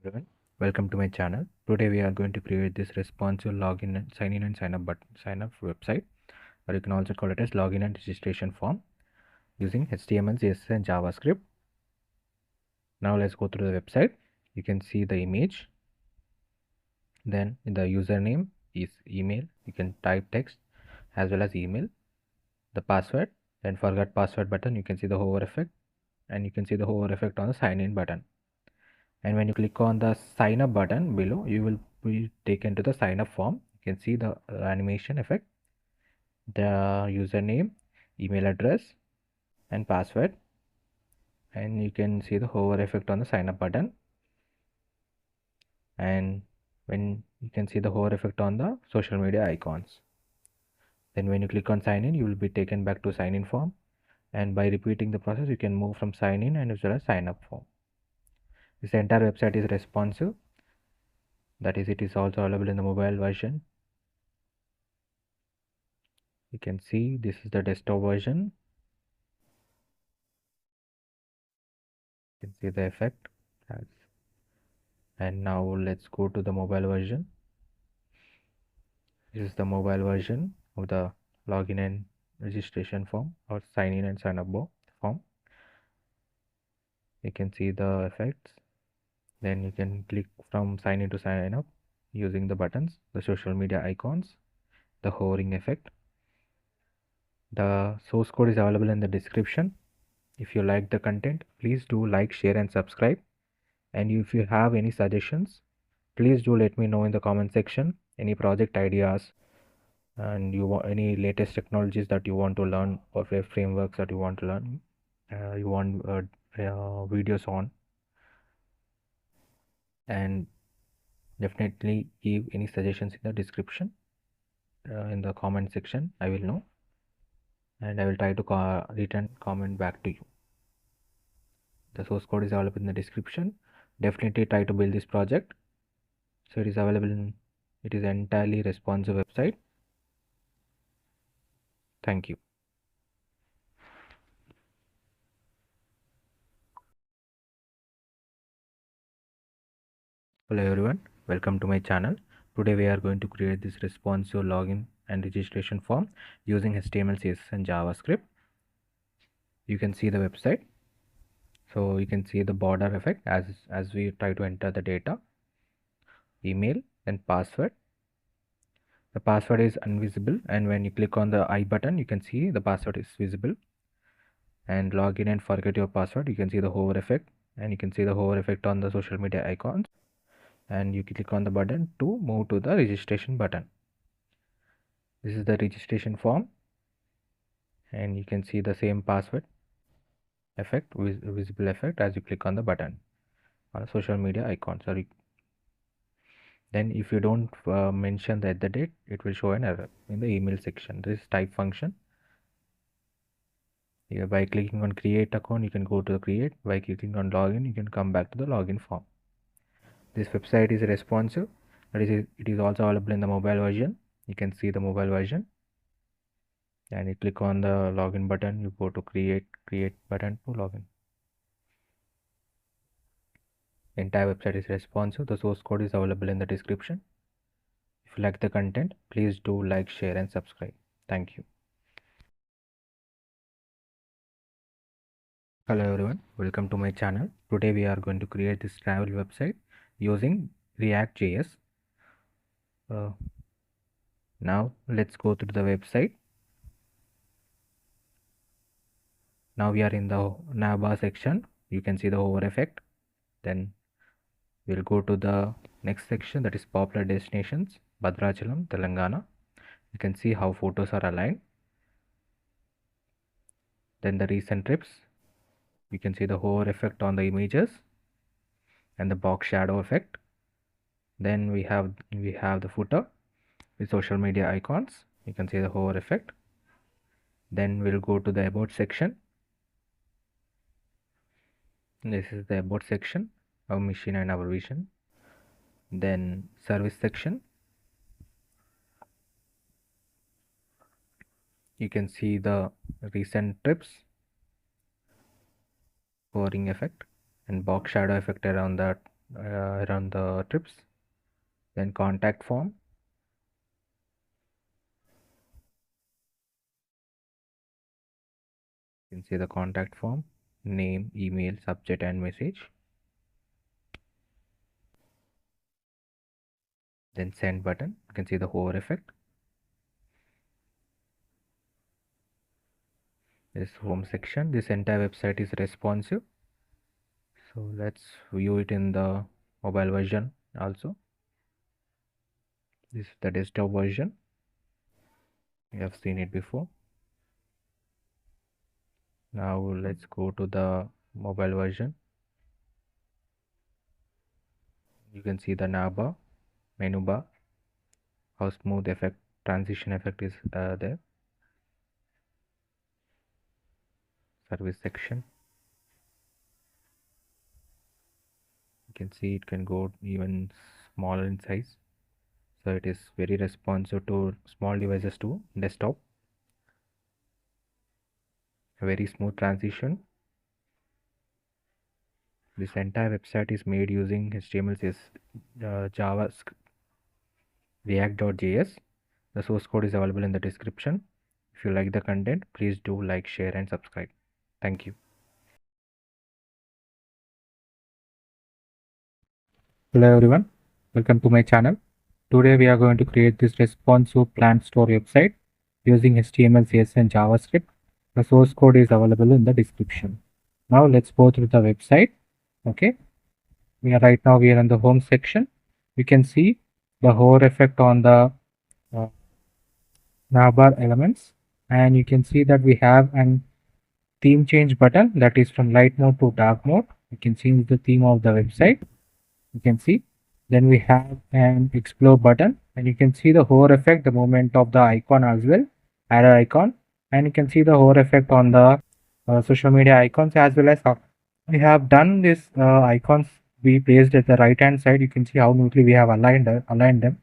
Everyone, welcome to my channel. Today we are going to create this responsive login and sign in and sign up website, or you can also call it as login and registration form using HTML, CSS and JavaScript. Now let's go through the website. You can see the image. Then the username is email. You can type text as well as email. The password. Then forgot password button. You can see the hover effect, and you can see the hover effect on the sign in button. And when you click on the sign up button below, you will be taken to the sign up form. You can see the animation effect, the username, email address and password, and you can see the hover effect on the sign up button. And when you can see the hover effect on the social media icons. Then when you click on sign in, you will be taken back to sign in form, and by repeating the process you can move from sign in and as well as sign up form. This entire website is responsive, that is, it is also available in the mobile version. You can see this is the desktop version. You can see the effect. And now let's go to the mobile version. This is the mobile version of the login and registration form, or sign in and sign up form. You can see the effects. Then you can click from sign in to sign up using the buttons, the social media icons, the hovering effect. The source code is available in the description. If you like the content, please do like, share and subscribe. And if you have any suggestions, please do let me know in the comment section. Any project ideas, and you want any latest technologies that you want to learn, or frameworks that you want to learn, you want videos on, and definitely give any suggestions in the description, in the comment section. I will know, and I will try to return comment back to you. The source code is available in the description. Definitely try to build this project. So it is available in, it is entirely responsive website. Thank you. Hello everyone, welcome to my channel. Today we are going to create this responsive login and registration form using HTML, CSS and JavaScript. You can see the website. So you can see the border effect as we try to enter the data, email and password. The password is invisible, and when you click on the I button, you can see the password is visible. And log in and forget your password, you can see the hover effect, and you can see the hover effect on the social media icons. And you click on the button to move to the registration button. This is the registration form, and you can see the same password effect, visible effect, as you click on the button on a social media icon. Sorry. Then if you don't mention the date, it will show an error in the email section. This is type function. Here, by clicking on create account, you can go to the create. By clicking on login, you can come back to the login form. This website is responsive. That is, it is also available in the mobile version. You can see the mobile version, and you click on the login button, you go to create button to login. Entire website is responsive. The source code is available in the description. If you like the content, please do like, share and subscribe. Thank you. Hello everyone, welcome to my channel. Today we are going to create this travel website using React.js. Now let's go to the website. Now we are in the navbar section. You can see the hover effect. Then we'll go to the next section, that is popular destinations, Bhadrachalam, Telangana. You can see how photos are aligned. Then the recent trips. You can see the hover effect on the images and the box shadow effect. Then we have the footer with social media icons. You can see the hover effect. Then we'll go to the about section. This is the about section, our mission and our vision. Then service section. You can see the recent trips, hovering effect and box shadow effect around that run the trips. Then contact form. You can see the contact form, name, email, subject and message. Then send button. You can see the hover effect. This home section. This entire website is responsive. So let's view it in the mobile version also. This is the desktop version. We have seen it before. Now let's go to the mobile version. You can see the navbar, menu bar, how smooth effect, transition effect is there. Service section. You can see it can go even smaller in size. So it is very responsive to small devices too. Desktop. A very smooth transition. This entire website is made using HTML, CSS, JavaScript, React.js. The source code is available in the description. If you like the content, please do like, share and subscribe. Thank you. Hello everyone, welcome to my channel. Today we are going to create this responsive plant store website using HTML, CSS and JavaScript. The source code is available in the description. Now let's go through the website. Okay, we are in the home section. You can see the hover effect on the navbar elements, and you can see that we have an theme change button that is from light mode to dark mode. You can change the theme of the website. You can see. Then we have an explore button, and you can see the hover effect, the movement of the icon as well, arrow icon, and you can see the hover effect on the social media icons as well as how we have done this icons be placed at the right hand side. You can see how neatly we have aligned them.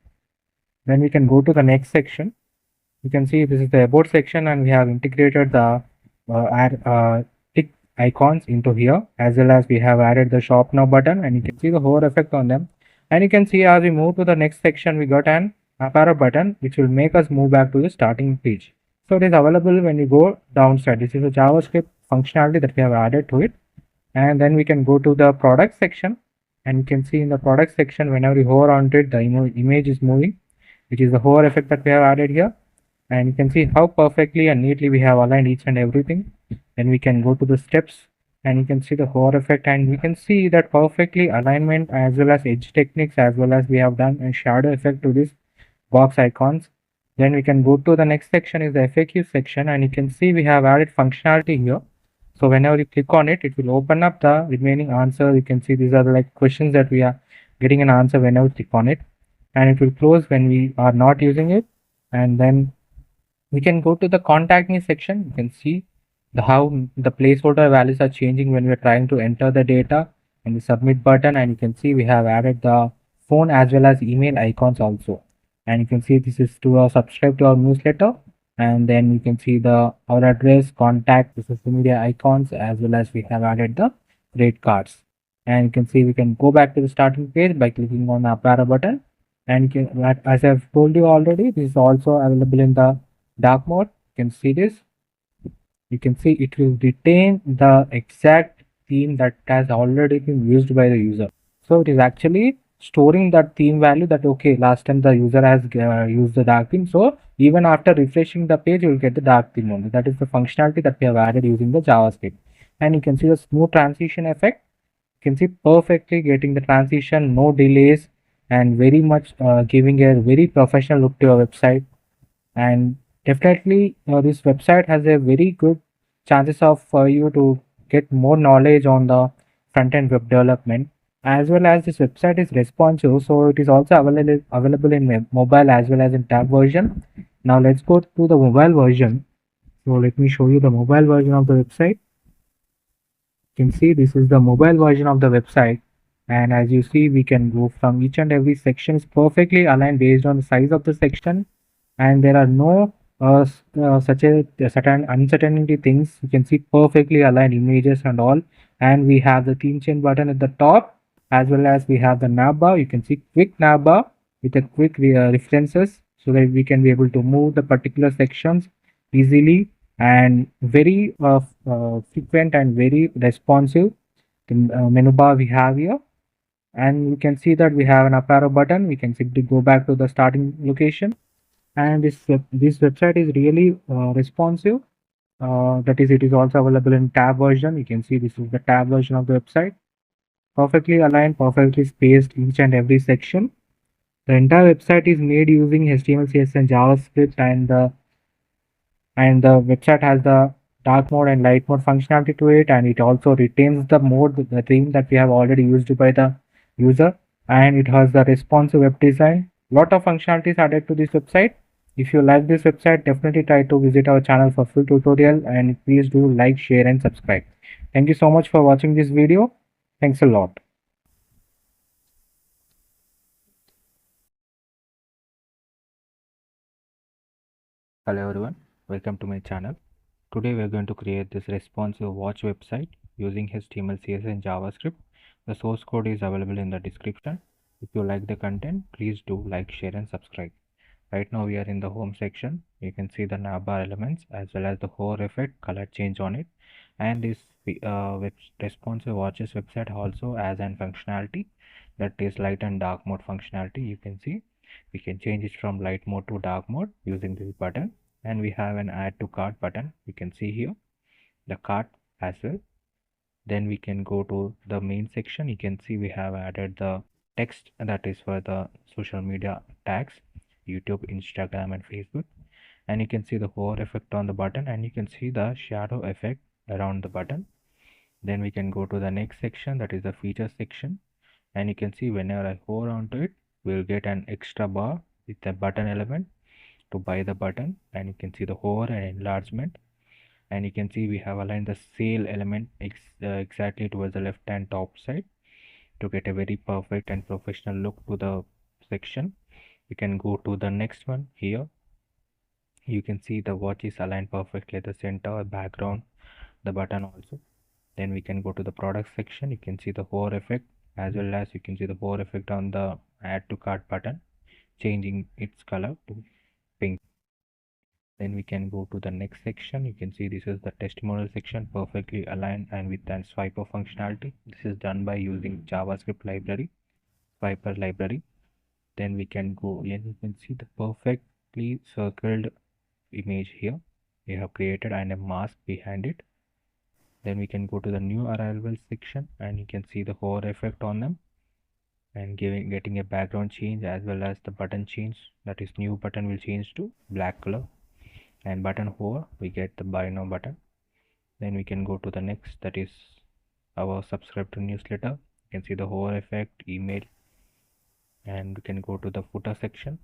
Then we can go to the next section. You can see this is the about section, and we have integrated the tick icons into here, as well as we have added the shop now button, and you can see the hover effect on them. And you can see as we move to the next section, we got an up arrow button which will make us move back to the starting page. So it is available when you go downside. This is a JavaScript functionality that we have added to it. And then we can go to the product section, and you can see in the product section, whenever you hover onto it, the image is moving, which is the hover effect that we have added here. And you can see how perfectly and neatly we have aligned each and everything. Then we can go to the steps, and you can see the hover effect, and we can see that perfectly alignment as well as edge techniques, as well as we have done a shadow effect to this box icons. Then we can go to the next section is the FAQ section, and you can see we have added functionality here. So whenever you click on it, it will open up the remaining answer. You can see these are like questions that we are getting an answer whenever we click on it, and it will close when we are not using it. And then we can go to the contact me section. You can see how the placeholder values are changing when we are trying to enter the data, and the submit button, and you can see we have added the phone as well as email icons also. And you can see this is to subscribe to our newsletter, and then you can see the our address, contact, the social media icons, as well as we have added the rate cards. And you can see we can go back to the starting page by clicking on the up arrow button. And you can, as I've told you already, this is also available in the dark mode. You can see this. You can see it will retain the exact theme that has already been used by the user. So it is actually storing that theme value that okay, last time the user has used the dark theme, so even after refreshing the page you will get the dark theme only. That is the functionality that we have added using the JavaScript. And you can see the smooth transition effect. You can see perfectly getting the transition, no delays, and very much giving a very professional look to your website. And definitely this website has a very good chances of for you to get more knowledge on the front-end web development, as well as this website is responsive, so it is also available in mobile as well as in tab version. Now let's go to the mobile version. So let me show you the mobile version of the website. You can see this is the mobile version of the website, and as you see we can go from each and every section is perfectly aligned based on the size of the section, and there are no such a certain uncertainty things. You can see perfectly aligned images and all, and we have the theme change button at the top, as well as we have the navbar. You can see quick navbar with a quick references, so that we can be able to move the particular sections easily, and very frequent and very responsive. The menu bar we have here, and you can see that we have an up arrow button. We can simply go back to the starting location, and this website is really responsive. That is, it is also available in tab version. You can see this is the tab version of the website, perfectly aligned, perfectly spaced each and every section. The entire website is made using HTML, CSS, and JavaScript, and the website has the dark mode and light mode functionality to it, and it also retains the mode, the theme that we have already used by the user, and it has the responsive web design. Lot of functionalities added to this website. If you like this website, definitely try to visit our channel for full tutorial, and please do like, share, and subscribe. Thank you so much for watching this video. Thanks a lot. Hello everyone, welcome to my channel. Today we are going to create this responsive watch website using HTML, CSS, and JavaScript. The source code is available in the description. If you like the content, please do like, share, and subscribe. Right now we are in the home section. You can see the navbar elements as well as the hover effect, color change on it, and this responsive watches website also has an functionality that is light and dark mode functionality. You can see we can change it from light mode to dark mode using this button, and we have an add to cart button. You can see here the cart as well. Then we can go to the main section. You can see we have added the text that is for the social media tags, YouTube, Instagram, and Facebook. And you can see the hover effect on the button, and you can see the shadow effect around the button. Then we can go to the next section, that is the features section, and you can see whenever I hover onto it, we'll get an extra bar with the button element to buy the button, and you can see the hover and enlargement, and you can see we have aligned the sale element exactly towards the left hand top side to get a very perfect and professional look to the section. You can go to the next one here. You can see the watch is aligned perfectly at the center, background, the button also. Then we can go to the product section. You can see the hover effect, as well as you can see the hover effect on the add to cart button, changing its color to pink. Then we can go to the next section. You can see this is the testimonial section, perfectly aligned and with an swiper functionality. This is done by using JavaScript library, swiper library. Then we can go and you can see the perfectly circled image here we have created and a mask behind it. Then we can go to the new arrival section, and you can see the hover effect on them and getting a background change as well as the button change. That is, new button will change to black color, and button hover we get the buy now button. Then we can go to the next, that is our subscribe to newsletter. You can see the hover effect, email, and we can go to the footer section,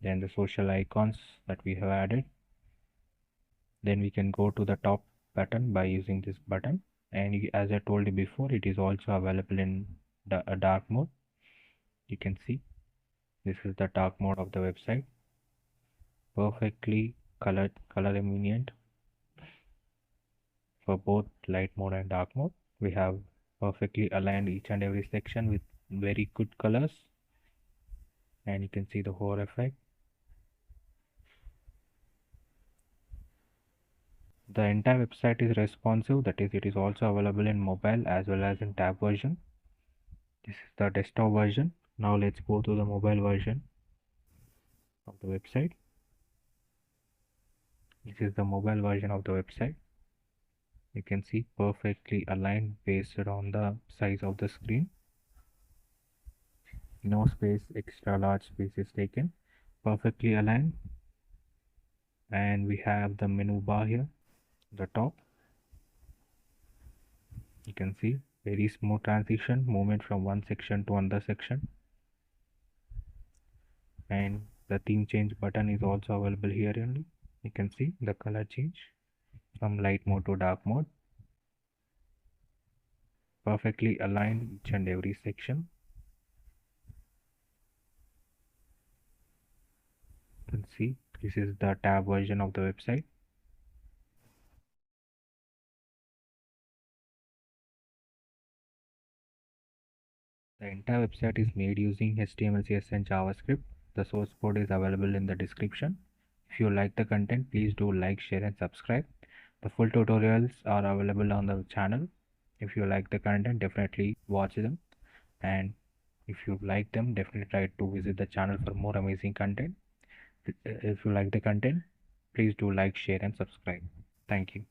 then the social icons that we have added. Then we can go to the top button by using this button, and as I told you before, it is also available in a dark mode. You can see this is the dark mode of the website, perfectly color eminent for both light mode and dark mode. We have perfectly aligned each and every section with very good colors, and you can see the hover effect. The entire website is responsive, that is, it is also available in mobile as well as in tab version. This is the desktop version. Now let's go to the mobile version of the website. This is the mobile version of the website. You can see perfectly aligned based on the size of the screen. No space, extra large space is taken. Perfectly aligned. And we have the menu bar here, the top. You can see very smooth transition, movement from one section to another section. And the theme change button is also available here only. You can see the color change from light mode to dark mode. Perfectly aligned each and every section. You can see this is the tab version of the website. The entire website is made using HTML, CSS and JavaScript. The source code is available in the description. If you like the content, please do like, share and subscribe. The full tutorials are available on the channel. If you like the content, definitely watch them. And if you like them, definitely try to visit the channel for more amazing content. If you like the content, please do like, share and subscribe. Thank you.